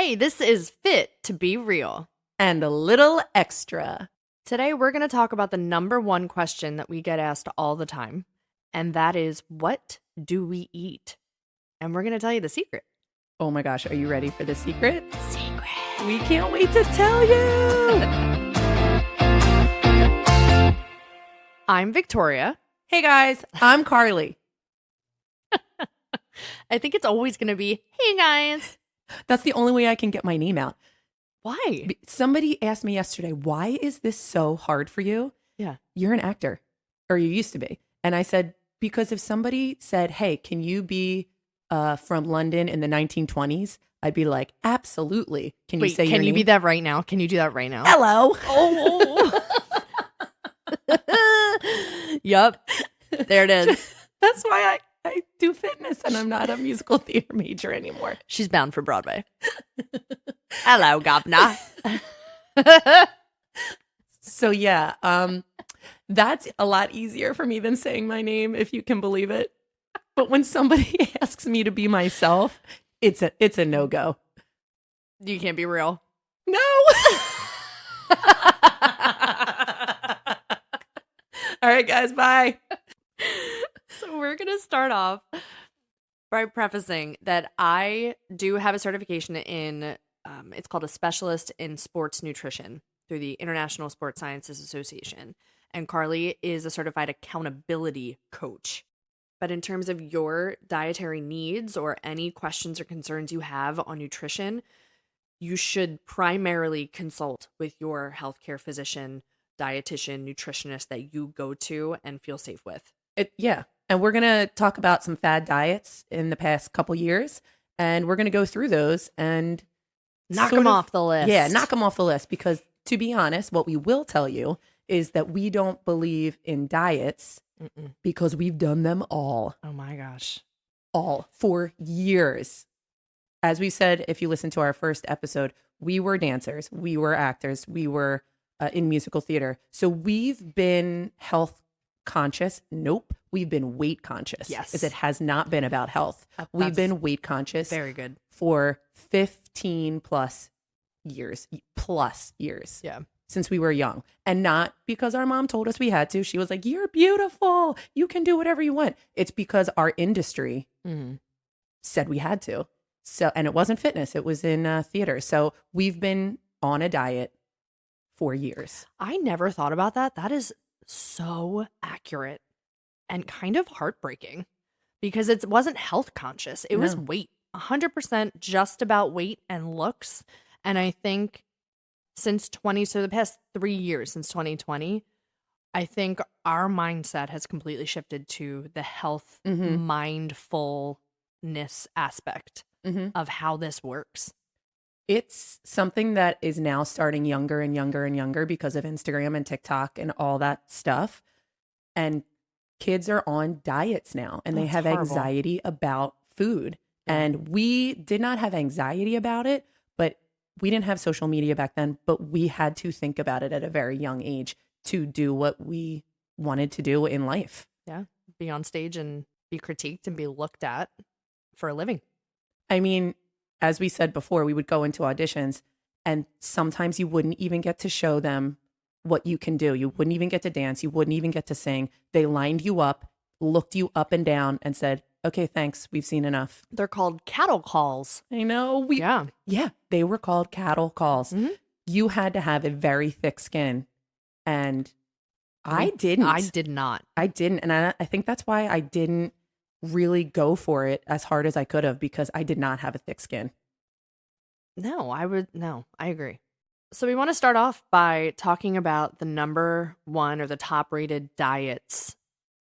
Hey, this is Fit to Be Real. And a little extra. Today, we're going to talk about the number one question that we get asked all the time, and that is, what do we eat? And we're going to tell you the secret. Oh my gosh, are you ready for the secret? Secret. We can't wait to tell you. I'm Victoria. Hey guys, I'm Carly. I think it's always going to be, hey guys. That's the only way I can get my name out. Why? Somebody asked me yesterday, why is this so hard for you? Yeah. You're an actor, or you used to be. And I said, because if somebody said, hey, can you be from London in the 1920s? I'd be like, absolutely. Can you say your name? Can you be that right now? Can you do that right now? Hello. Oh. Yup. There it is. That's why I do fitness and I'm not a musical theater major anymore. She's bound for Broadway. Hello, governor. So yeah, that's a lot easier for me than saying my name, if you can believe it. But when somebody asks me to be myself, it's a no-go. You can't be real. No. All right, guys, bye. So we're going to start off by prefacing that I do have a certification in, it's called a specialist in sports nutrition through the International Sports Sciences Association. And Carly is a certified accountability coach. But in terms of your dietary needs or any questions or concerns you have on nutrition, you should primarily consult with your healthcare physician, dietitian, nutritionist that you go to and feel safe with. Yeah. And we're going to talk about some fad diets in the past couple years. And we're going to go through those and knock them off the list. Yeah, knock them off the list. Because to be honest, what we will tell you is that we don't believe in diets because we've done them all. Oh my gosh. All for years. As we said, if you listen to our first episode, we were dancers, we were actors, we were in musical theater. So we've been health conscious. Nope. We've been weight conscious. Yes. Because it has not been about health. We've been weight conscious. Very good. For 15 plus years. Yeah. Since we were young. And not because our mom told us we had to. She was like, you're beautiful. You can do whatever you want. It's because our industry said we had to. So, and it wasn't fitness. It was in theater. So we've been on a diet for years. I never thought about that. That is so accurate and kind of heartbreaking because it wasn't health conscious. It was weight, 100% just about weight and looks. And I think so the past 3 years, since 2020, I think our mindset has completely shifted to the health mindfulness aspect of how this works. It's something that is now starting younger and younger and younger because of Instagram and TikTok and all that stuff. And kids are on diets now and they have anxiety about food. And we did not have anxiety about it, but we didn't have social media back then, but we had to think about it at a very young age to do what we wanted to do in life. Yeah. Be on stage and be critiqued and be looked at for a living. I mean, as we said before, we would go into auditions and sometimes you wouldn't even get to show them what you can do. You wouldn't even get to dance. You wouldn't even get to sing. They lined you up, looked you up and down and said, okay, thanks. We've seen enough. They're called cattle calls. I know. Yeah, they were called cattle calls. You had to have a very thick skin. And I didn't. I did not. I didn't. And I think that's why I didn't really go for it as hard as I could have because I did not have a thick skin. No, I agree. So we want to start off by talking about the number one or the top rated diets.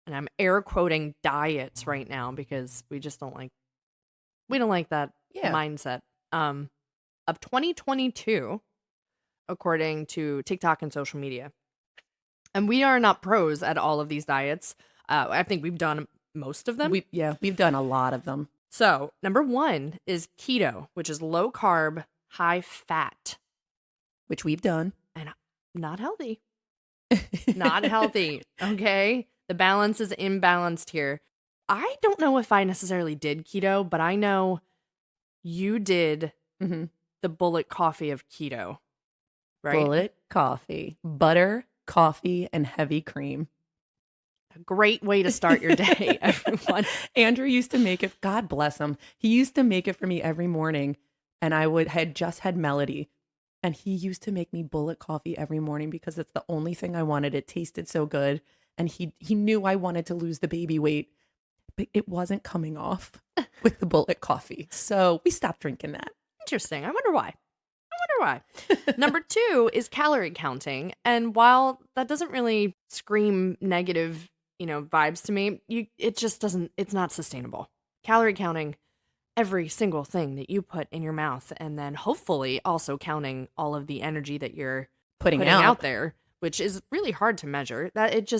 And I'm air quoting diets right now because we don't like that mindset. Of 2022, according to TikTok and social media. And we are not pros at all of these diets. I think we've done most of them. We've done a lot of them. So number one is keto, which is low carb, high fat. Which we've done. And not healthy. Not healthy. Okay. The balance is imbalanced here. I don't know if I necessarily did keto, but I know you did the bullet coffee of keto, right? Bullet coffee, butter, coffee, and heavy cream. A great way to start your day, everyone. Andrew used to make it. God bless him. He used to make it for me every morning, and had just had Melody, and he used to make me bullet coffee every morning because it's the only thing I wanted. It tasted so good, and he knew I wanted to lose the baby weight, but it wasn't coming off with the bullet coffee, so we stopped drinking that. Interesting. I wonder why. Number 2 is calorie counting. And while that doesn't really scream negative, vibes to me, it just doesn't, it's not sustainable. Calorie counting every single thing that you put in your mouth, and then hopefully also counting all of the energy that you're putting out there, which is really hard to measure.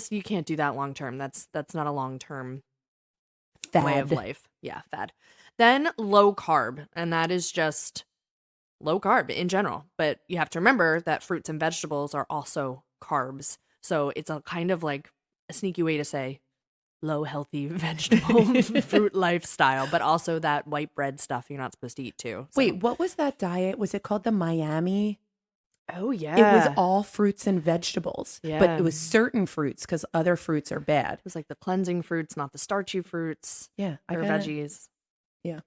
You can't do that long term. That's not a long term way of life. Yeah, fad. Then low carb, and that is just low carb in general. But you have to remember that fruits and vegetables are also carbs. So it's a kind of like a sneaky way to say low healthy vegetable fruit lifestyle, but also that white bread stuff you're not supposed to eat too. So. Wait, what was that diet? Was it called the Miami? Oh, yeah. It was all fruits and vegetables. Yeah. But it was certain fruits because other fruits are bad. It was like the cleansing fruits, not the starchy fruits. Yeah. Or veggies. Yeah.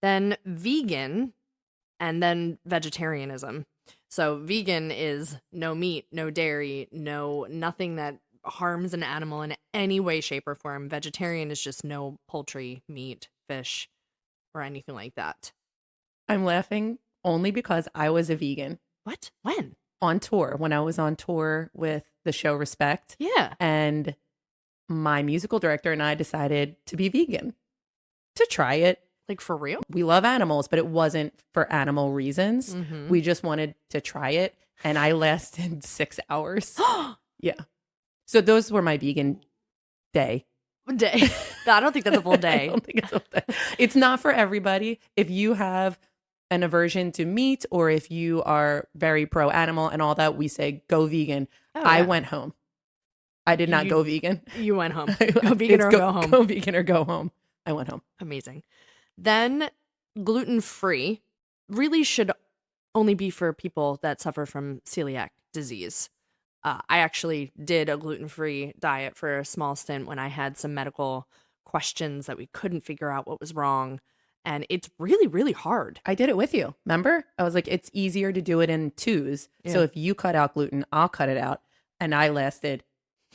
Then vegan, and then vegetarianism. So vegan is no meat, no dairy, nothing that harms an animal in any way, shape, or form. Vegetarian is just no poultry, meat, fish, or anything like that. I'm laughing only because I was a vegan. What? When? On tour. When I was on tour with the show Respect. Yeah. And my musical director and I decided to be vegan, to try it. Like, for real? We love animals, but it wasn't for animal reasons. Mm-hmm. We just wanted to try it. And I lasted 6 hours. Yeah. So those were my vegan day. I don't think that's a full day. I don't think it's a full day. It's not for everybody. If you have an aversion to meat, or if you are very pro animal and all that, we say go vegan. Oh, I went home. I did not go vegan. You went home. Go vegan or go home. Go vegan or go home. I went home. Amazing. Then gluten-free really should only be for people that suffer from celiac disease. I actually did a gluten-free diet for a small stint when I had some medical questions that we couldn't figure out what was wrong. And it's really, really hard. I did it with you. Remember? I was like, it's easier to do it in twos. Yeah. So if you cut out gluten, I'll cut it out. And I lasted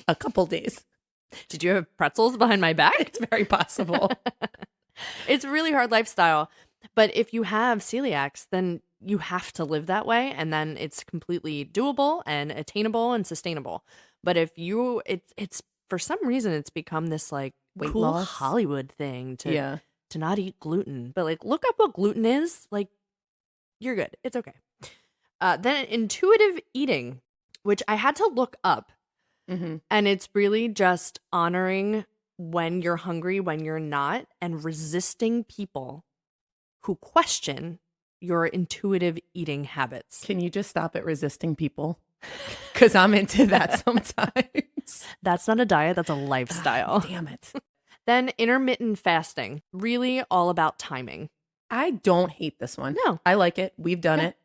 a couple days. Did you have pretzels behind my back? It's very possible. It's a really hard lifestyle. But if you have celiacs, then you have to live that way. And then it's completely doable and attainable and sustainable. But if it's for some reason, it's become this like weight cool loss Hollywood thing to not eat gluten. But like, look up what gluten is. Like, you're good. It's okay. Then intuitive eating, which I had to look up. Mm-hmm. And it's really just honoring when you're hungry, when you're not, and resisting people who question your intuitive eating habits. Can you just stop at resisting people? Because I'm into that sometimes. That's not a diet, that's a lifestyle. Damn it. Then intermittent fasting, really all about timing. I don't hate this one. No. I like it. We've done it.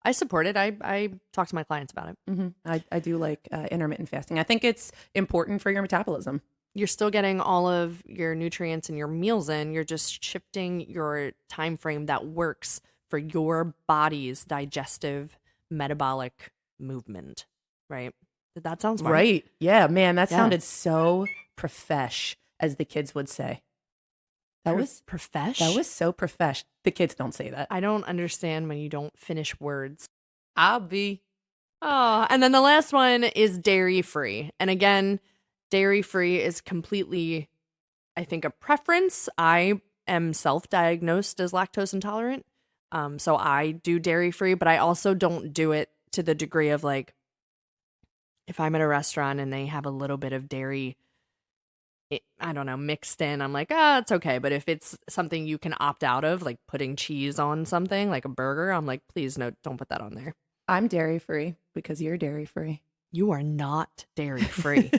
I support it. I talk to my clients about it. Mm-hmm. I do like intermittent fasting. I think it's important for your metabolism. You're still getting all of your nutrients and your meals in. You're just shifting your time frame that works for your body's digestive metabolic movement, right? That sounds smart. Right. Yeah, man, that sounded so profesh, as the kids would say. That was profesh? That was so profesh. The kids don't say that. I don't understand when you don't finish words. I'll be. Oh, and then the last one is dairy-free. And again, dairy-free is completely, I think, a preference. I am self-diagnosed as lactose intolerant. So I do dairy-free, but I also don't do it to the degree of like, if I'm at a restaurant and they have a little bit of dairy, I don't know, mixed in, I'm like, it's okay. But if it's something you can opt out of, like putting cheese on something, like a burger, I'm like, please, no, don't put that on there. I'm dairy-free because you're dairy-free. You are not dairy-free.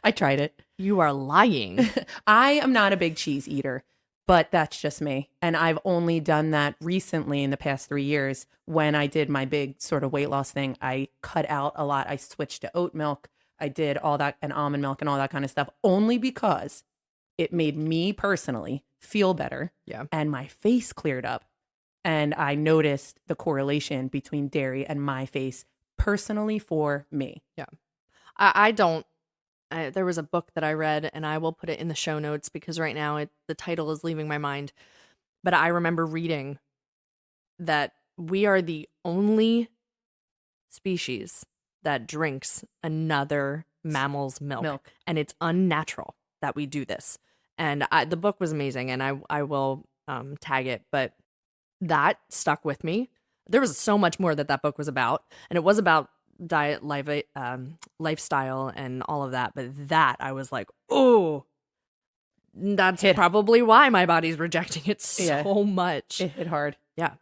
I tried it. You are lying. I am not a big cheese eater, But that's just me. And I've only done that recently in the past 3 years. When I did my big sort of weight loss thing, I cut out a lot. I switched to oat milk. I did all that and almond milk and all that kind of stuff only because it made me personally feel better. Yeah. And my face cleared up. And I noticed the correlation between dairy and my face personally for me. Yeah. I don't. There was a book that I read, and I will put it in the show notes because right now the title is leaving my mind. But I remember reading that we are the only species that drinks another mammal's milk. And it's unnatural that we do this. And the book was amazing, and I will tag it, but that stuck with me. There was so much more that book was about, and it was about diet, lifestyle, and all of that. But that I was like, oh, that's probably why my body's rejecting it so much. It hit hard. Yeah.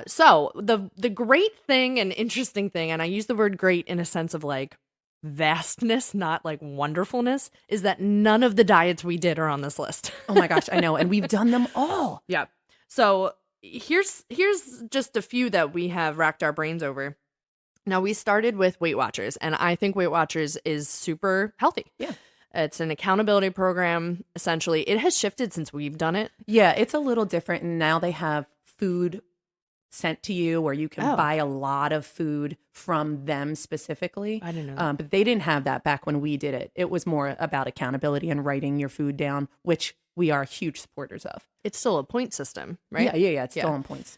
So the great thing and interesting thing, and I use the word great in a sense of like vastness, not like wonderfulness, is that none of the diets we did are on this list. Oh my gosh, I know. And we've done them all. Yeah. So here's just a few that we have racked our brains over. Now, we started with Weight Watchers, and I think Weight Watchers is super healthy. Yeah. It's an accountability program, essentially. It has shifted since we've done it. Yeah, it's a little different. And now they have food sent to you where you can buy a lot of food from them specifically. I didn't know. But they didn't have that back when we did it. It was more about accountability and writing your food down, which we are huge supporters of. It's still a point system, right? Yeah. It's still on points.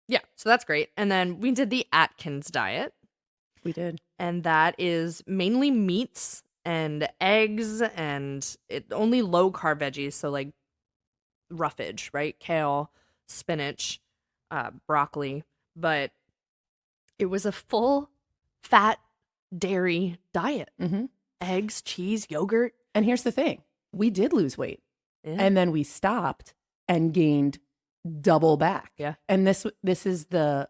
Yeah, so that's great. And then we did the Atkins diet. We did. And that is mainly meats and eggs and only low carb veggies. So like roughage, right? Kale, spinach, broccoli. But it was a full fat dairy diet. Mm-hmm. Eggs, cheese, yogurt. And here's the thing. We did lose weight. Yeah. And then we stopped and gained double back. Yeah. And this is the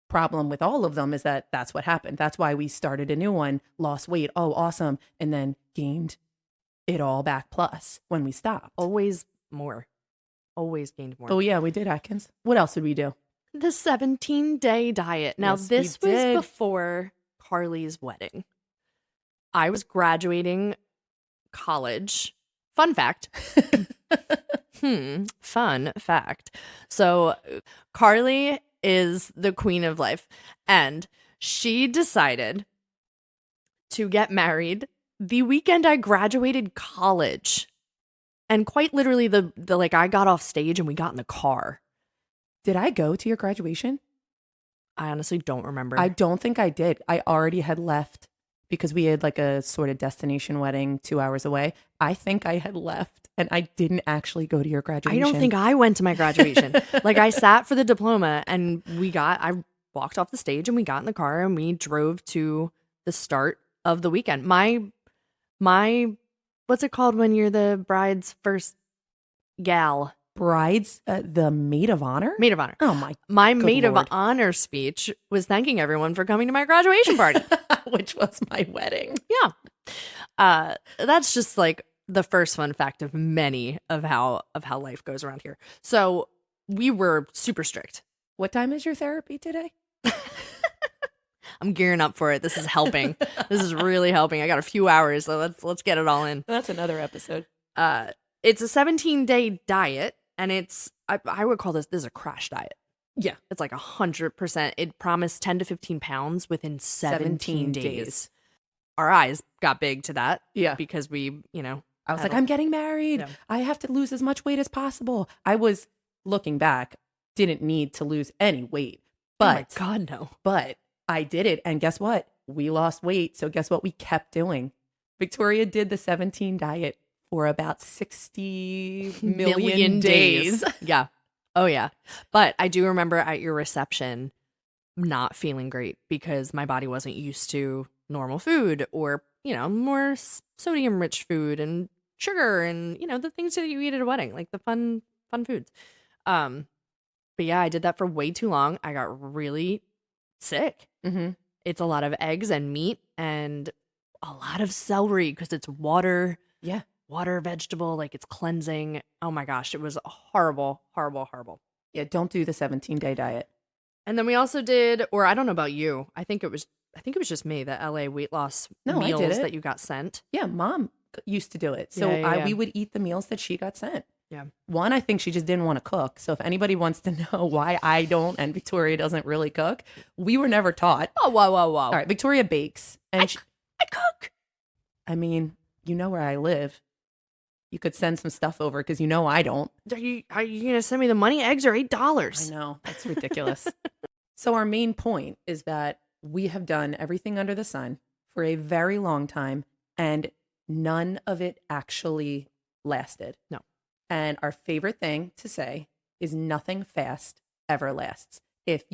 problem with all of them, is that that's what happened. That's why we started a new one, lost weight. Oh, awesome. And then gained it all back plus when we stopped. Always more. Always gained more. Oh, yeah, we did Atkins. What else did we do? The 17-day diet. Now, Yes, this we was did. before Carly's wedding. I was graduating college. Fun fact. Fun fact. So Carly is the queen of life, and she decided to get married the weekend I graduated college. And quite literally the like I got off stage and we got in the car. Did I go to your graduation? I honestly don't remember. I don't think I did. I already had left because we had like a sort of destination wedding 2 hours away. I think I had left and I didn't actually go to your graduation. I don't think I went to my graduation. Like I sat for the diploma and I walked off the stage and we got in the car and we drove to the start of the weekend. My what's it called when you're the bride's first gal? Bride's the maid of honor? Maid of honor. Oh my maid Lord. of honor speech was thanking everyone for coming to my graduation party. Which was my wedding. Yeah. That's just like the first fun fact of many of how life goes around here. So we were super strict. What time is your therapy today? I'm gearing up for it. This is helping. This is really helping. I got a few hours, so let's get it all in. That's another episode. It's a 17-day diet, and I would call this is a crash diet. Yeah. It's like 100%. It promised 10 to 15 pounds within 17 days. Our eyes got big to that. Yeah. Because I was like, I'm getting married. Yeah. I have to lose as much weight as possible. I was, looking back, didn't need to lose any weight. But, oh my God, no. But I did it. And guess what? We lost weight. So guess what we kept doing? Victoria did the 17 diet for about 60 million days. Yeah. Oh, yeah. But I do remember at your reception not feeling great because my body wasn't used to normal food or, more sodium-rich food and sugar and, the things that you eat at a wedding, like the fun foods. But yeah, I did that for way too long. I got really sick. Mm-hmm. It's a lot of eggs and meat and a lot of celery because it's water. Yeah. water, vegetable, like it's cleansing. Oh my gosh, it was horrible, horrible, horrible. Yeah, don't do the 17-day diet. And then we also did, or I don't know about you. I think it was just me, the LA weight loss No, I did meals it. that you got sent. Yeah, mom used to do it. So Yeah. we would eat the meals that she got sent. Yeah. One, I think she just didn't want to cook. So if anybody wants to know why I don't and Victoria doesn't really cook, we were never taught. Oh, wow. All right, Victoria bakes. And I cook. I mean, you know where I live. You could send some stuff over because you know I don't. Are you going to send me the money? Eggs are $8. I know. That's ridiculous. So our main point is that we have done everything under the sun for a very long time, and none of it actually lasted. No. And our favorite thing to say is nothing fast ever lasts. If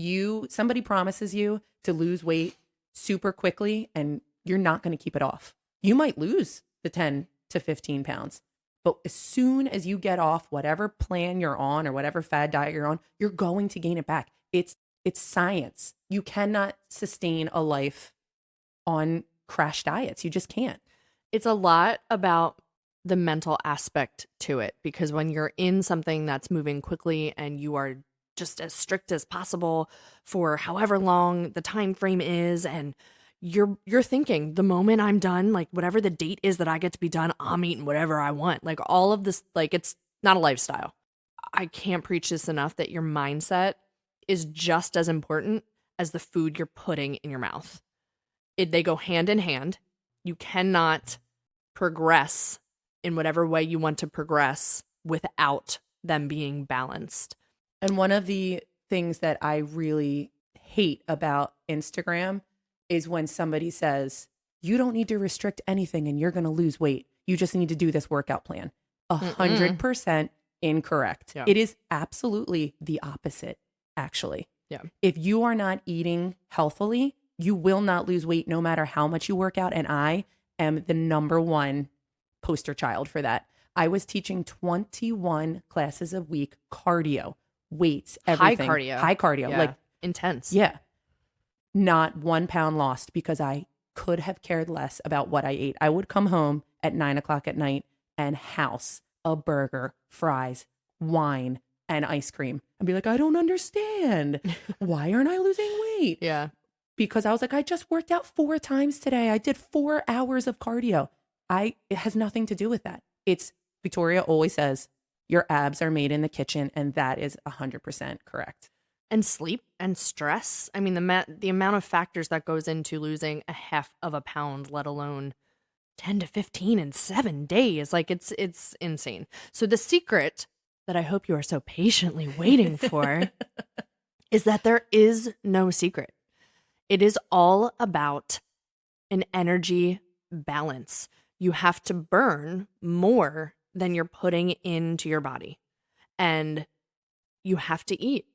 somebody promises you to lose weight super quickly and you're not going to keep it off, you might lose the 10 to 15 pounds. But as soon as you get off whatever plan you're on or whatever fad diet you're on, you're going to gain it back. It's science. You cannot sustain a life on crash diets. You just can't. It's a lot about the mental aspect to it, because when you're in something that's moving quickly and you are just as strict as possible for however long the time frame is, and you're thinking the moment I'm done, like whatever the date is that I get to be done, I'm eating whatever I want. Like all of this, like it's not a lifestyle. I can't preach this enough that your mindset is just as important as the food you're putting in your mouth. They go hand in hand. You cannot progress in whatever way you want to progress without them being balanced. And one of the things that I really hate about Instagram is when somebody says, you don't need to restrict anything and you're going to lose weight. You just need to do this workout plan. 100% incorrect. Yeah. It is absolutely the opposite, actually. Yeah. If you are not eating healthily, you will not lose weight no matter how much you work out. And I am the number one poster child for that. I was teaching 21 classes a week, cardio, weights, everything. High cardio. Yeah. Like intense. Yeah. Not 1 pound lost because I could have cared less about what I ate. I would come home at 9:00 at night and house a burger, fries, wine, and ice cream. And be like, I don't understand. Why aren't I losing weight? Yeah. Because I was like, I just worked out 4 times today. I did 4 hours of cardio. It has nothing to do with that. Victoria always says, your abs are made in the kitchen. And that is 100% correct. And sleep and stress. I mean, the amount of factors that goes into losing a half of a pound, let alone 10 to 15 in 7 days. Like it's insane. So the secret that I hope you are so patiently waiting for is that there is no secret. It is all about an energy balance. You have to burn more than you're putting into your body. And you have to eat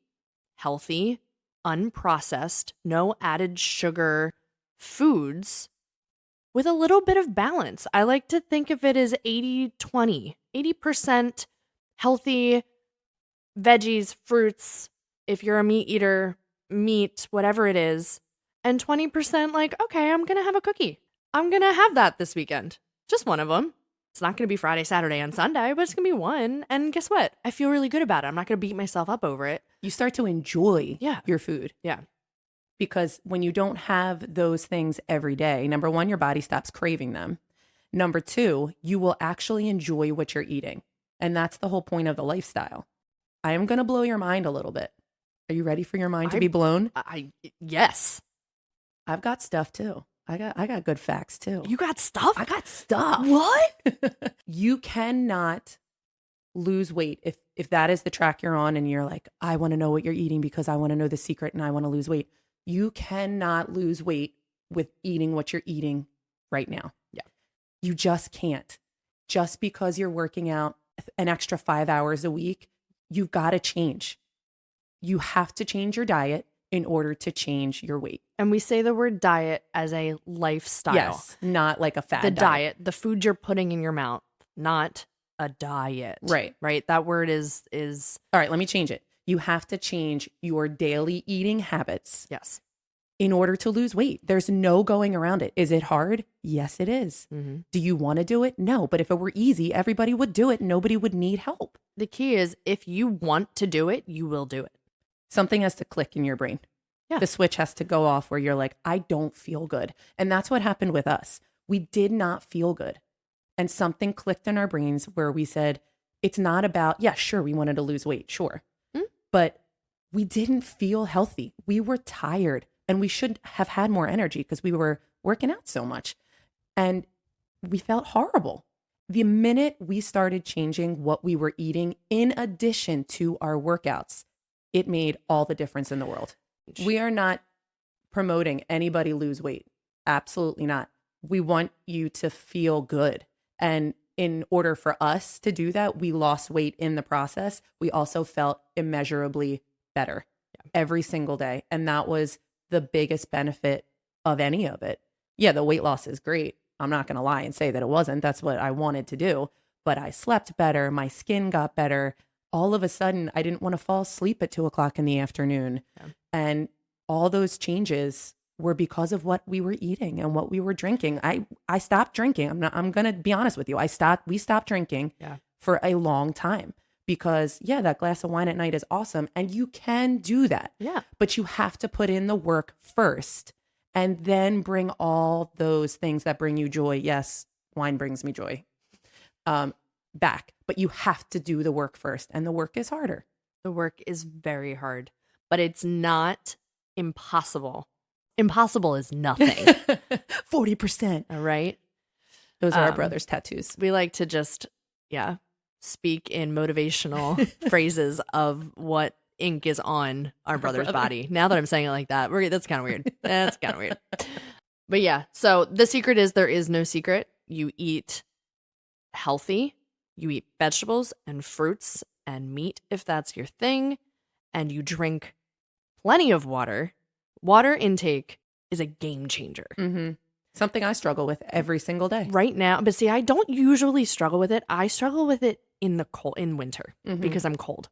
healthy, unprocessed, no added sugar foods with a little bit of balance. I like to think of it as 80-20. 80% healthy veggies, fruits, if you're a meat eater, meat, whatever it is. And 20% like, okay, I'm going to have a cookie. I'm going to have that this weekend. Just one of them. It's not going to be Friday, Saturday, and Sunday, but it's going to be one. And guess what? I feel really good about it. I'm not going to beat myself up over it. You start to enjoy your food. Yeah. Because when you don't have those things every day, number one, your body stops craving them. Number two, you will actually enjoy what you're eating. And that's the whole point of the lifestyle. I am going to blow your mind a little bit. Are you ready for your mind to be blown? Yes. I've got stuff too. I got good facts too. You got stuff? I got stuff. What? You cannot lose weight if that is the track you're on and you're like, I want to know what you're eating because I want to know the secret and I want to lose weight. You cannot lose weight with eating what you're eating right now. Yeah. You just can't. Just because you're working out an extra 5 hours a week, you've got to change. You have to change your diet in order to change your weight. And we say the word diet as a lifestyle. Yes, not like a fad the diet, the food you're putting in your mouth, not a diet. Right. Right. That word is All right, let me change it. You have to change your daily eating habits. Yes. in order to lose weight. There's no going around it. Is it hard? Yes, it is. Mm-hmm. Do you want to do it? No. But if it were easy, everybody would do it. Nobody would need help. The key is if you want to do it, you will do it. Something has to click in your brain. Yeah. The switch has to go off where you're like, I don't feel good. And that's what happened with us. We did not feel good. And something clicked in our brains where we said, it's not about, yeah, sure, we wanted to lose weight, sure. But we didn't feel healthy. We were tired and we should have had more energy because we were working out so much. And we felt horrible. The minute we started changing what we were eating in addition to our workouts, it made all the difference in the world. We are not promoting anybody lose weight. Absolutely not. We want you to feel good. And in order for us to do that, we lost weight in the process. We also felt immeasurably better every single day. And that was the biggest benefit of any of it. Yeah, the weight loss is great. I'm not going to lie and say that it wasn't. That's what I wanted to do. But I slept better. My skin got better. All of a sudden, I didn't want to fall asleep at 2:00 in the afternoon. Yeah. And all those changes were because of what we were eating and what we were drinking. I stopped drinking. I'm going to be honest with you. We stopped drinking for a long time because that glass of wine at night is awesome. And you can do that. Yeah. But you have to put in the work first and then bring all those things that bring you joy. Yes, wine brings me joy. Back. But you have to do the work first. And the work is harder. The work is very hard, but it's not impossible. Impossible is nothing. 40%. All right. Those are our brother's tattoos. We like to just, speak in motivational phrases of what ink is on our brother's body. Now that I'm saying it like that, that's kind of weird. That's kind of weird. But yeah, so the secret is there is no secret. You eat healthy. You eat vegetables and fruits and meat if that's your thing. And you drink plenty of water. Water intake is a game changer. Mm-hmm. Something I struggle with every single day. Right now. But see, I don't usually struggle with it. I struggle with it in winter because I'm cold.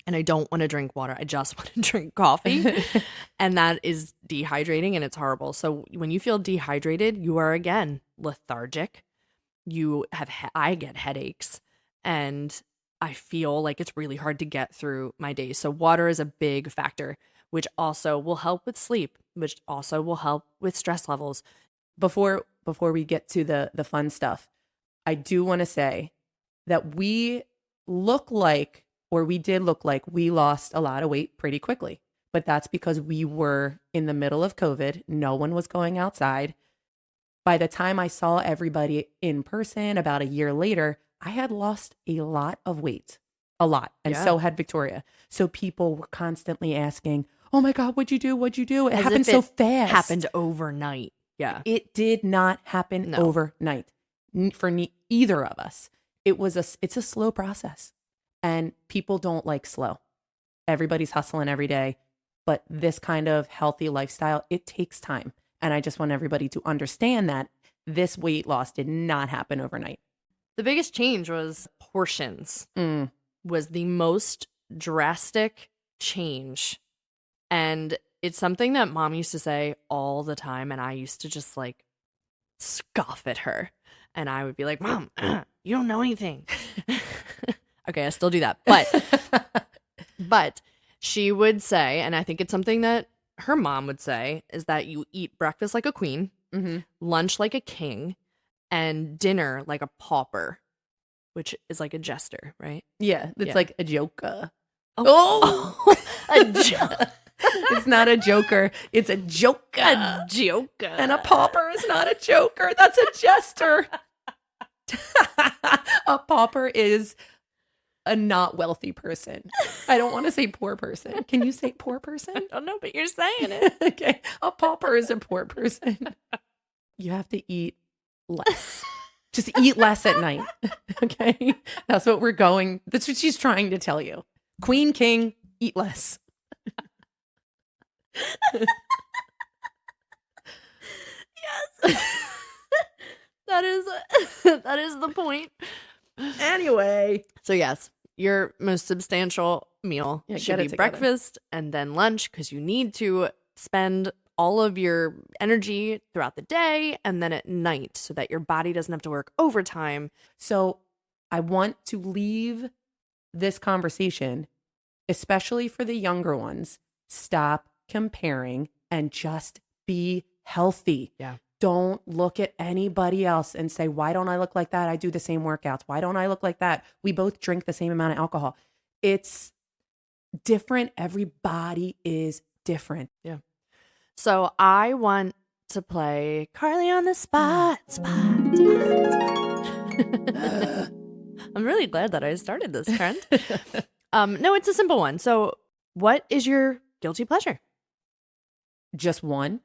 And I don't want to drink water. I just want to drink coffee. And that is dehydrating and it's horrible. So when you feel dehydrated, you are again lethargic. I get headaches and I feel like it's really hard to get through my days. So water is a big factor, which also will help with sleep, which also will help with stress levels. Before we get to the fun stuff, I do want to say that we did look like we lost a lot of weight pretty quickly. But that's because we were in the middle of COVID. No one was going outside. By the time I saw everybody in person about a year later, I had lost a lot of weight. A lot. And so had Victoria. So people were constantly asking, oh my God, what'd you do? What'd you do? It happened so fast. Happened overnight. Yeah. It did not happen overnight for either of us. It's a slow process. And people don't like slow. Everybody's hustling every day. But this kind of healthy lifestyle, it takes time. And I just want everybody to understand that this weight loss did not happen overnight. The biggest change was portions. Was the most drastic change. And it's something that mom used to say all the time. And I used to just like scoff at her. And I would be like, Mom, you don't know anything. Okay, I still do that. But she would say, and I think it's something that her mom would say, is that you eat breakfast like a queen, lunch like a king, and dinner like a pauper, which is like a jester, right? Yeah, it's like a joker. Oh. A joker. It's not a joker. It's a joker. A joker. And a pauper is not a joker. That's a jester. A pauper is a not wealthy person. I don't want to say poor person. Can you say poor person? I don't know, but you're saying it. Okay. A pauper is a poor person. You have to eat less. Just eat less at night. Okay. That's what we're going. That's what she's trying to tell you. Queen, king, eat less. Yes. That is the point. Anyway. So yes, your most substantial meal should be breakfast and then lunch because you need to spend all of your energy throughout the day and then at night so that your body doesn't have to work overtime. So I want to leave this conversation, especially for the younger ones. Stop comparing and just be healthy. Yeah. Don't look at anybody else and say, why don't I look like that? I do the same workouts. Why don't I look like that? We both drink the same amount of alcohol. It's different. Everybody is different. Yeah. So I want to play Carly on the spot. I'm really glad that I started this trend. No, it's a simple one. So what is your guilty pleasure? Just one?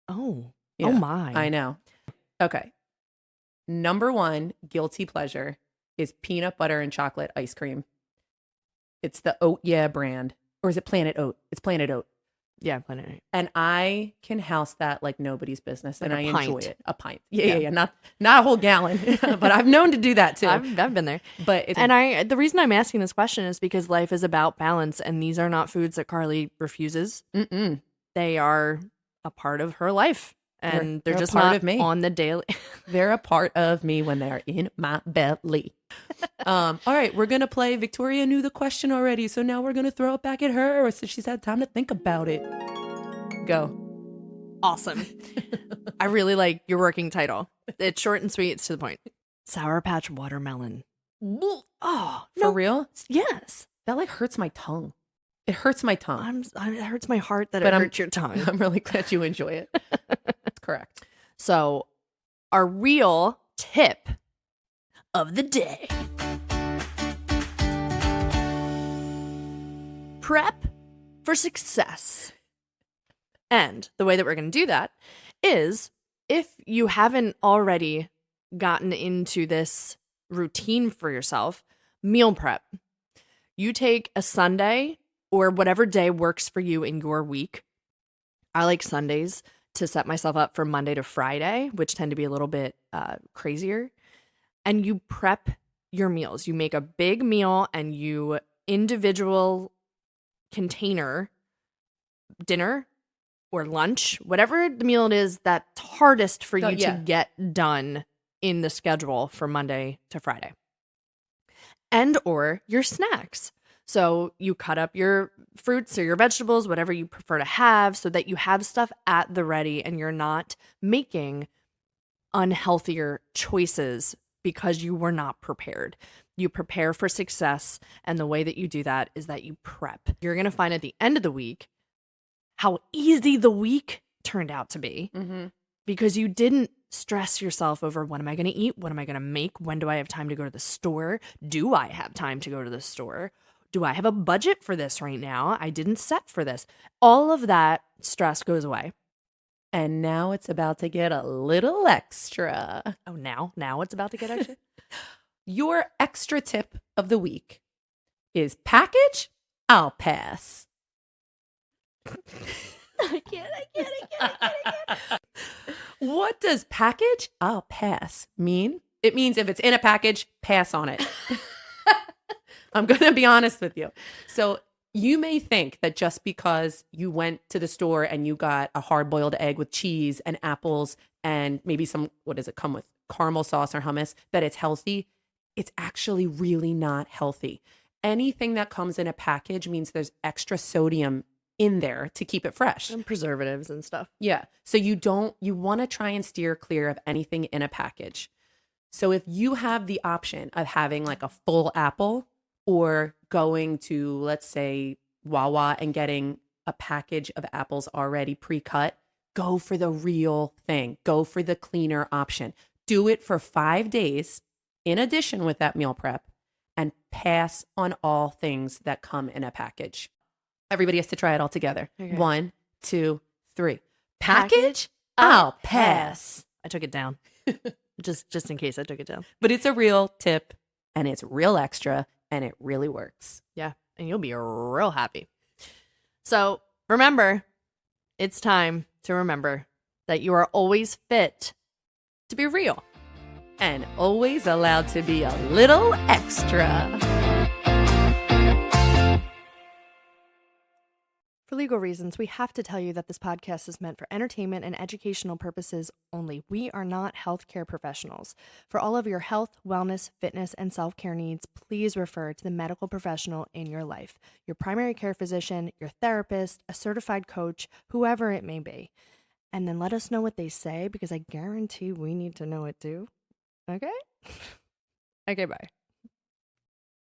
Oh. Yeah, oh my. I know. Okay. Number one guilty pleasure is peanut butter and chocolate ice cream. It's the Oat Yeah brand. Or is it Planet Oat? It's Planet Oat. Yeah, Planet Oat. And I can house that like nobody's business. Like and I enjoy pint. it. A pint. Yeah. Not a whole gallon. But I've known to do that too. I've been there. But the reason I'm asking this question is because life is about balance, and these are not foods that Carly refuses. Mm-mm. They are a part of her life. And they're just part not of me. on the daily. They're a part of me when they are in my belly. All right, we're going to play Victoria Knew the Question Already. So now we're going to throw it back at her so she's had time to think about it. Go. Awesome. I really like your working title. It's short and sweet. It's to the point. Sour Patch Watermelon. Oh, For real? Yes. That like hurts my tongue. It hurts my tongue. It hurts my heart that But it hurts your tongue. I'm really glad you enjoy it. That's correct. So, our real tip of the day. Prep for success. And the way that we're going to do that is, if you haven't already gotten into this routine for yourself, meal prep. You take a Sunday or whatever day works for you in your week. I like Sundays to set myself up for Monday to Friday, which tend to be a little bit crazier. And you prep your meals. You make a big meal and you individual container dinner or lunch, whatever the meal it is that's hardest for you to get done in the schedule for Monday to Friday. And or your snacks. So you cut up your fruits or your vegetables, whatever you prefer to have, so that you have stuff at the ready and you're not making unhealthier choices because you were not prepared. You prepare for success, and the way that you do that is that you prep. You're going to find at the end of the week how easy the week turned out to be because you didn't stress yourself over what am I going to eat? What am I going to make? When do I have time to go to the store? Do I have time to go to the store? Do I have a budget for this right now? I didn't set for this. All of that stress goes away. And now it's about to get a little extra. Oh, now it's about to get extra? Your extra tip of the week is package, I'll pass. I can't. What does package, I'll pass mean? It means if it's in a package, pass on it. I'm going to be honest with you. So you may think that just because you went to the store and you got a hard-boiled egg with cheese and apples and maybe some, what does it come with? Caramel sauce or hummus, that it's healthy. It's actually really not healthy. Anything that comes in a package means there's extra sodium in there to keep it fresh. And preservatives and stuff. Yeah. So you want to try and steer clear of anything in a package. So if you have the option of having like a full apple or going to, let's say, Wawa and getting a package of apples already pre-cut, go for the real thing. Go for the cleaner option. Do it for 5 days in addition with that meal prep and pass on all things that come in a package. Everybody has to try it all together. Okay. 1, 2, 3. Package, I'll pass. I took it down. just in case I took it down. But it's a real tip and it's real extra and it really works. Yeah, and you'll be real happy. So remember, it's time to remember that you are always fit to be real. And always allowed to be a little extra. For legal reasons, we have to tell you that this podcast is meant for entertainment and educational purposes only. We are not healthcare professionals. For all of your health, wellness, fitness, and self-care needs, please refer to the medical professional in your life, your primary care physician, your therapist, a certified coach, whoever it may be. And then let us know what they say, because I guarantee we need to know it too. Okay? Okay, bye.